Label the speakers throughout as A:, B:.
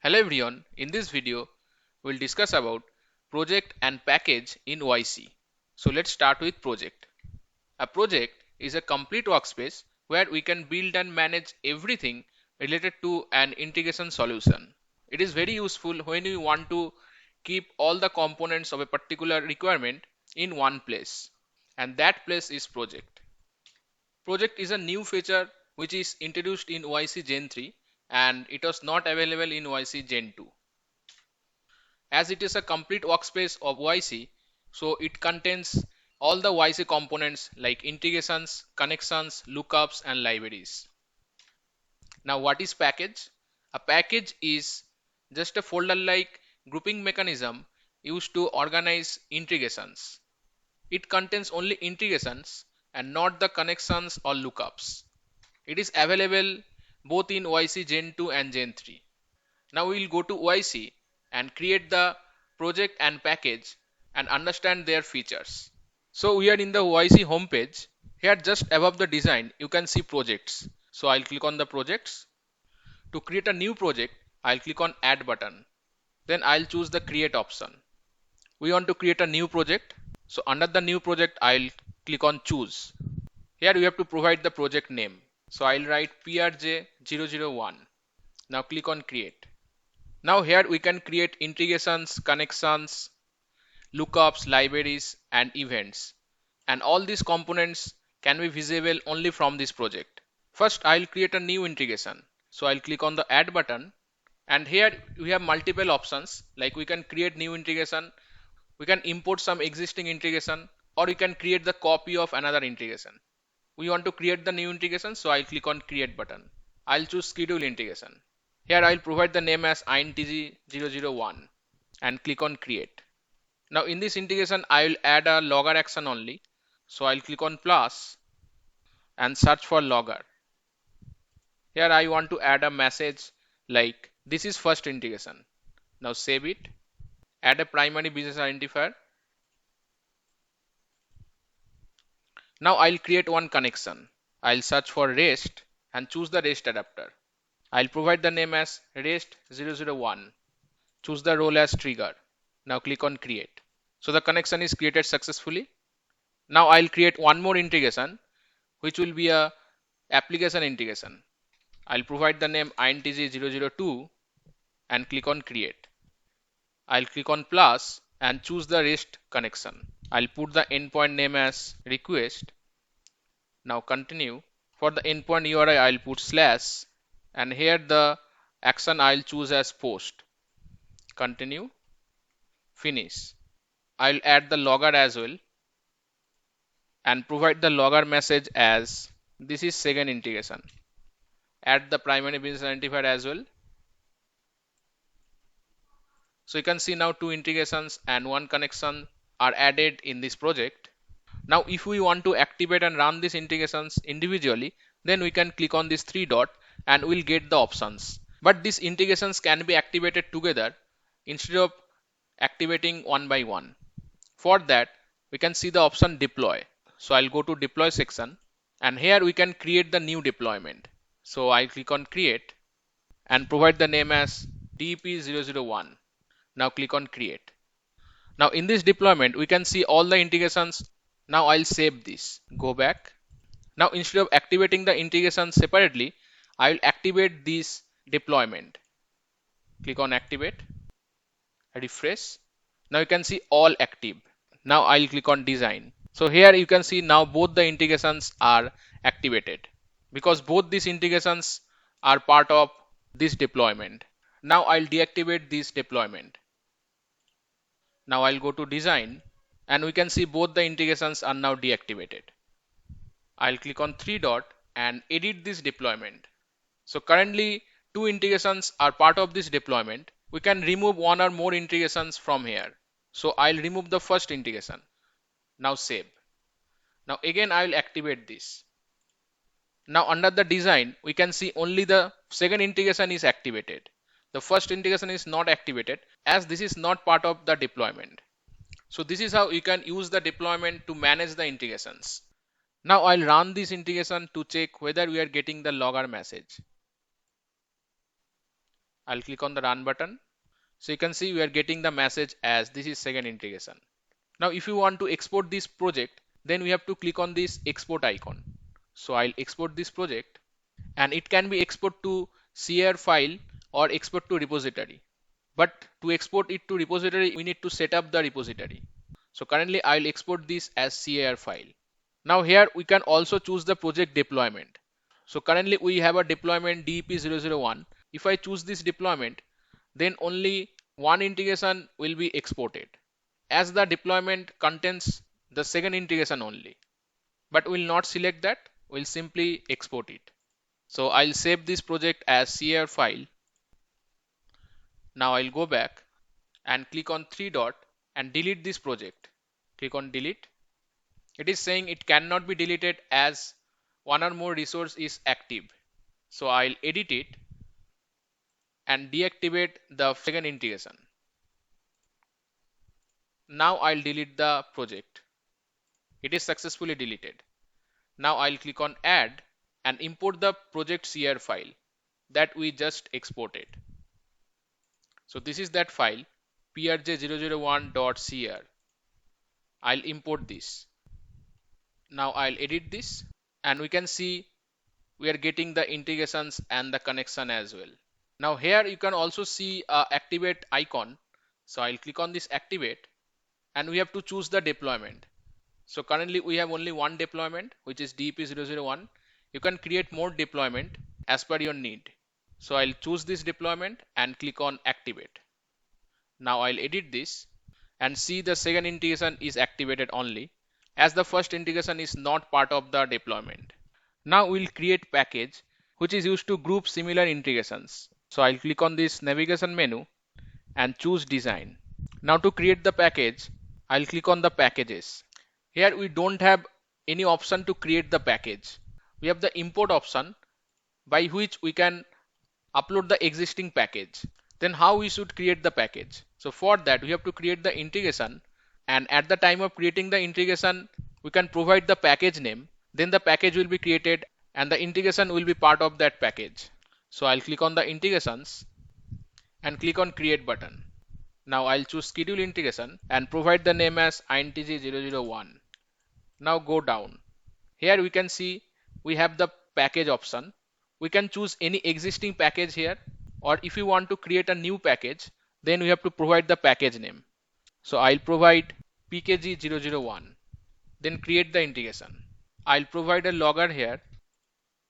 A: Hello everyone, in this video we'll discuss about project and package in OIC. So let's start with project. A project is a complete workspace where we can build and manage everything related to an integration solution. It is very useful when we want to keep all the components of a particular requirement in one place, and that place is project. Project is a new feature which is introduced in OIC Gen 3 and it was not available in OIC Gen 2. As it is a complete workspace of OIC, so it contains all the OIC components like integrations, connections, lookups, and libraries. Now, what is package? A package is just a folder-like grouping mechanism used to organize integrations. It contains only integrations and not the connections or lookups. It is available both in OIC Gen 2 and Gen 3. Now we will go to OIC and create the project and package and understand their features. So we are in the OIC homepage. Here just above the design you can see projects. So I'll click on the projects. To create a new project, I'll click on add button. Then I'll choose the create option. We want to create a new project. So under the new project I'll click on choose. Here we have to provide the project name. So I'll write PRJ001. Now click on create. Now here we can create integrations, connections, lookups, libraries, and events. And all these components can be visible only from this project. First, I'll create a new integration. So I'll click on the add button. And here we have multiple options, like we can create new integration, we can import some existing integration, or we can create the copy of another integration. We want to create the new integration, so I'll click on create button. I'll choose schedule integration. Here I'll provide the name as intg001 and click on create. Now in this integration I will add a logger action only. So I'll click on plus and search for logger. Here I want to add a message like this is first integration. Now save it. Add a primary business identifier. Now I'll create one connection. I'll search for REST and choose the REST adapter. I'll provide the name as REST001. Choose the role as trigger. Now click on create. So the connection is created successfully. Now I'll create one more integration which will be a application integration. I'll provide the name intg002 and click on create. I'll click on plus and choose the REST connection. I'll put the endpoint name as request. Now continue. For the endpoint URI I'll put slash and here the action I'll choose as post. Continue. Finish. I'll add the logger as well and provide the logger message as this is second integration. Add the primary business identifier as well. So you can see now two integrations and one connection are added in this project. Now if we want to activate and run these integrations individually, then we can click on this three dot and we'll get the options. But these integrations can be activated together instead of activating one by one. For that we can see the option deploy. So I'll go to deploy section and here we can create the new deployment. So I click on create and provide the name as DP001. Now click on create. Now in this deployment we can see all the integrations. Now I'll save this. Go back. Now instead of activating the integration separately, I will activate this deployment. Click on activate. Refresh. Now you can see all active. Now I'll click on design. So here you can see now both the integrations are activated because both these integrations are part of this deployment. Now I'll deactivate this deployment. Now I'll go to design and we can see both the integrations are now deactivated. I'll click on three dot and edit this deployment. So currently two integrations are part of this deployment. We can remove one or more integrations from here. So I'll remove the first integration. Now save. Now again I will activate this. Now under the design we can see only the second integration is activated. The first integration is not activated as this is not part of the deployment. So this is how you can use the deployment to manage the integrations. Now I'll run this integration to check whether we are getting the logger message. I'll click on the run button. So you can see we are getting the message as this is second integration. Now if you want to export this project, then we have to click on this export icon. So I'll export this project, and it can be export to CR file or export to repository. But to export it to repository, we need to set up the repository. So currently I'll export this as CAR file. Now here we can also choose the project deployment. So currently we have a deployment DEP001. If I choose this deployment, then only one integration will be exported, as the deployment contains the second integration only. But we'll not select that, we'll simply export it. So I'll save this project as CAR file. Now I'll go back and click on three dot and delete this project. Click on delete. It is saying it cannot be deleted as one or more resource is active. So I'll edit it and deactivate the second integration. Now I'll delete the project. It is successfully deleted. Now I'll click on add and import the project CR file that we just exported. So this is that file, prj001.cr. I'll import this. Now I'll edit this, and we can see we are getting the integrations and the connection as well. Now here you can also see a activate icon. So I'll click on this activate, and we have to choose the deployment. So currently we have only one deployment, which is DEP001. You can create more deployment as per your need. So I'll choose this deployment and click on activate. Now I'll edit this and see the second integration is activated only, as the first integration is not part of the deployment. Now we'll create package, which is used to group similar integrations. So I'll click on this navigation menu and choose design. Now to create the package, I'll click on the packages. Here we don't have any option to create the package. We have the import option, by which we can upload the existing package. Then how we should create the package? So for that we have to create the integration, and at the time of creating the integration we can provide the package name. Then the package will be created and the integration will be part of that package. So I'll click on the integrations and click on create button. Now I'll choose schedule integration and provide the name as intg001. Now go down. Here we can see we have the package option. We can choose any existing package here, or if you want to create a new package, then we have to provide the package name. So I'll provide pkg001, then create the integration. I'll provide a logger here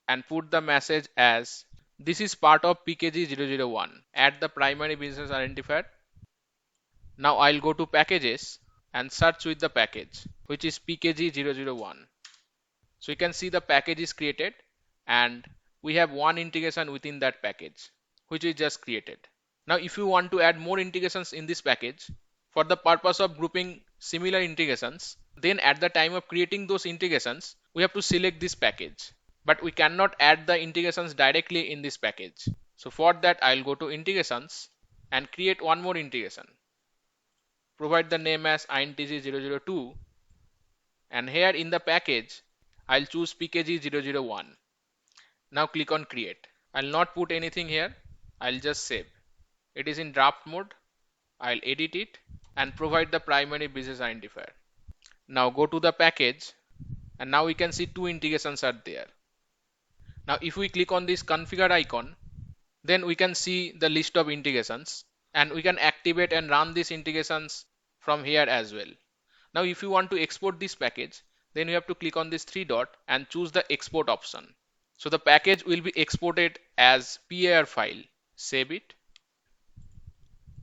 A: and put the message as this is part of pkg001. Add the primary business identifier. Now I'll go to packages and search with the package, which is pkg001. So you can see the package is created, and we have one integration within that package, which we just created. Now if you want to add more integrations in this package for the purpose of grouping similar integrations, then at the time of creating those integrations we have to select this package, but we cannot add the integrations directly in this package. So for that I'll go to integrations and create one more integration. Provide the name as intg002, and here in the package I'll choose pkg001. Now click on create. I'll not put anything here, I'll just save. It is in draft mode. I'll edit it and provide the primary business identifier. Now go to the package, and now we can see two integrations are there. Now if we click on this configure icon, then we can see the list of integrations, and we can activate and run these integrations from here as well. Now if you want to export this package, then you have to click on this three dot and choose the export option. So the package will be exported as PAR file. Save it.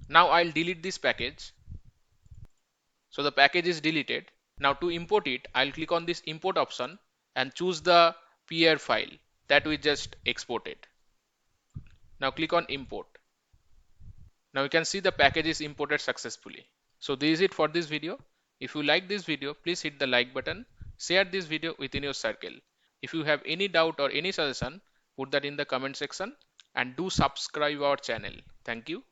A: Now I'll delete this package. So the package is deleted. Now to import it, I'll click on this import option and choose the PAR file that we just exported. Now click on import. Now you can see the package is imported successfully. So this is it for this video. If you like this video, please hit the like button, share this video within your circle. If you have any doubt or any suggestion, put that in the comment section, and do subscribe our channel. Thank you.